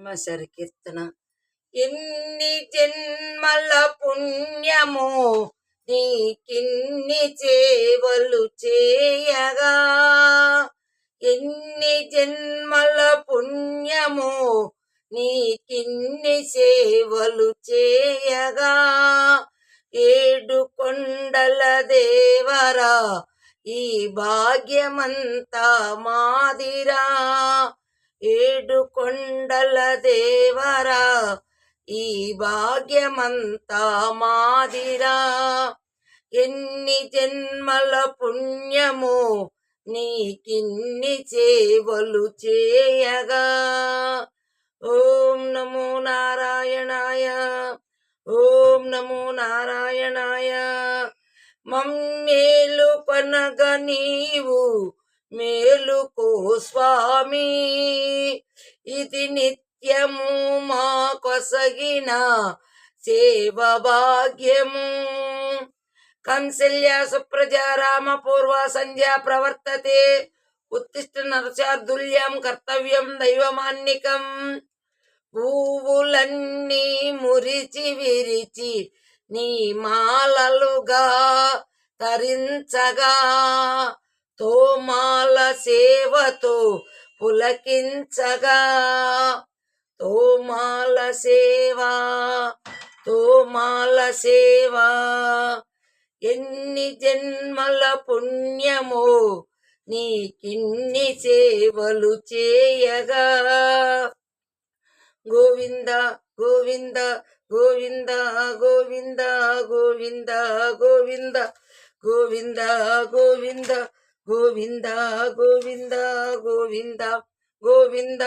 అన్నమాచార్య కీర్తన. ఎన్ని జన్మల పుణ్యమో నీకిన్ని చేవలు చేయగా, ఎన్ని జన్మల పుణ్యమో నీకిన్ని సేవలు చేయగా, ఏడు కొండల దేవరా ఈ భాగ్యమంతా మాదిరా, ఏడు కొండల దేవరా ఈ భాగ్యమంతా మాదిరా, ఎన్ని జన్మల పుణ్యమో నీకిన్ని సేవలు చేయగా. ఓం నమో నారాయణాయ, ఓం నమో నారాయణాయ. మమ్మేలు కొనగ నీవు మేలుకో స్వామి, ఇది నిత్యము మా కొసగిన సేవ భాగ్యము. కౌసల్య సుప్రజా రామ పూర్వ సంధ్యా ప్రవర్తతే, ఉత్తిష్ట నరశార్దూల్యం కర్తవ్యం దైవమాన్నికం. పువ్వులన్నీ మురిచి విరిచి నీ మాలలుగా తరించగా, తోమాల సేవతో పులకించగా, తోమాల సేవా తోమాల సేవా. ఎన్ని జన్మల పుణ్యమో నీకిన్ని సేవలు చేయగా. గోవింద గోవింద గోవింద గోవింద గోవింద గోవింద గోవింద గోవింద గోవింద గోవింద గోవింద గోవింద.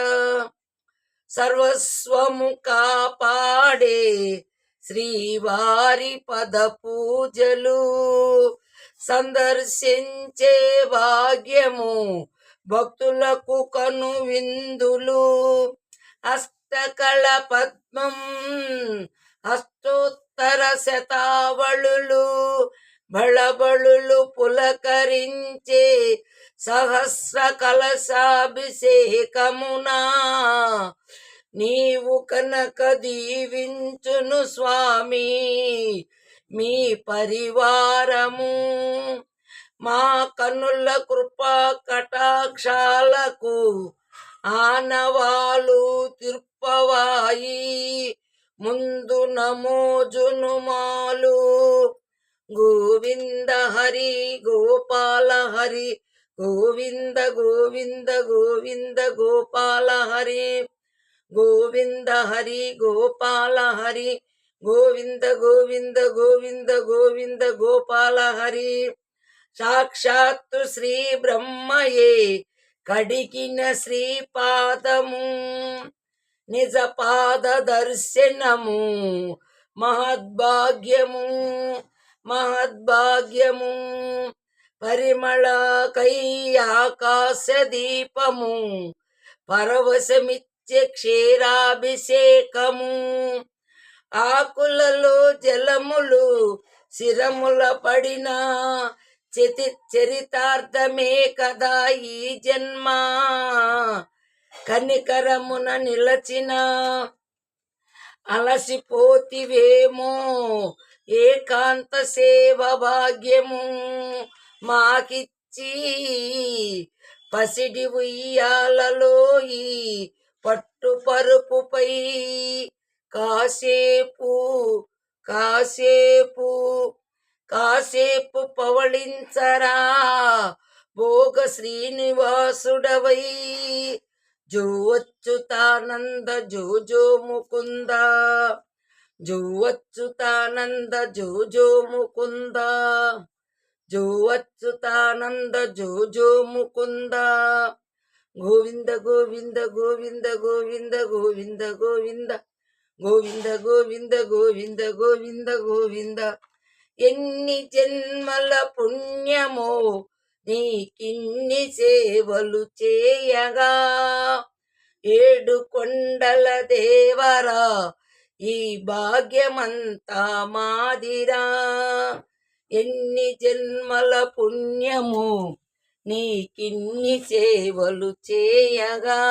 సర్వస్వము కాపాడే శ్రీవారి పద పూజలు సందర్శించే భాగ్యము భక్తులకు కను విందులు. అష్టకళ పద్మం అష్టోత్తర శతావళులు బళబళులు పులకరించే సహస్ర కలశాభిషేకమునా, నీవు కనక దీవించును స్వామి మీ పరివారము. మా కనుల కృపా కటాక్షాలకు ఆనవాలు తిరుపవాయి, ముందు నమోజునుమాలు. గోవింద హరి గోపాల హరి, గోవింద గోవింద గోవింద గోపాల హరి, గోవింద హరి గోపాల హరి, గోవింద గోవింద గోవింద గోవింద గోపాల హరి. సాక్షాత్తు శ్రీ బ్రహ్మయే కడిగిన శ్రీపాదము, నిజ పాద దర్శనము మహద్భాగ్యము మహద్భాగ్యము. పరిమళకై ఆకాశ దీపము పరవశమిచ్చే క్షీరాభిషేకము. ఆకులలో జలములు శిరముల పడిన చరితార్థమే కదా ఈ జన్మ. కనికరమున నిలచిన అలసిపోతివేమో ఏకాంత సేవ భాగ్యము మాకిచ్చి, పసిడి ఉయ్యాలలో ఈ పట్టు పరుపుపై కాసేపు కాసేపు కాసేపు పవళించరా భోగ శ్రీనివాసుడవై. జో అచ్యుతానంద జో జో ముకుంద, జో అచ్యుతానంద జో జో ముకుంద, జో అచ్యుతానంద జో జో ముకుంద. గోవింద గోవింద గోవింద గోవింద గోవింద గోవింద గోవింద గోవింద గోవింద గోవింద గోవింద. ఎన్ని జన్మల పుణ్యమో నీకిన్ని సేవలు చేయగా, ఏడు కొండల దేవరా ఈ భాగ్యమంతా మాదిరా, ఎన్ని జన్మల పుణ్యము నీకిన్ని సేవలు చేయగా.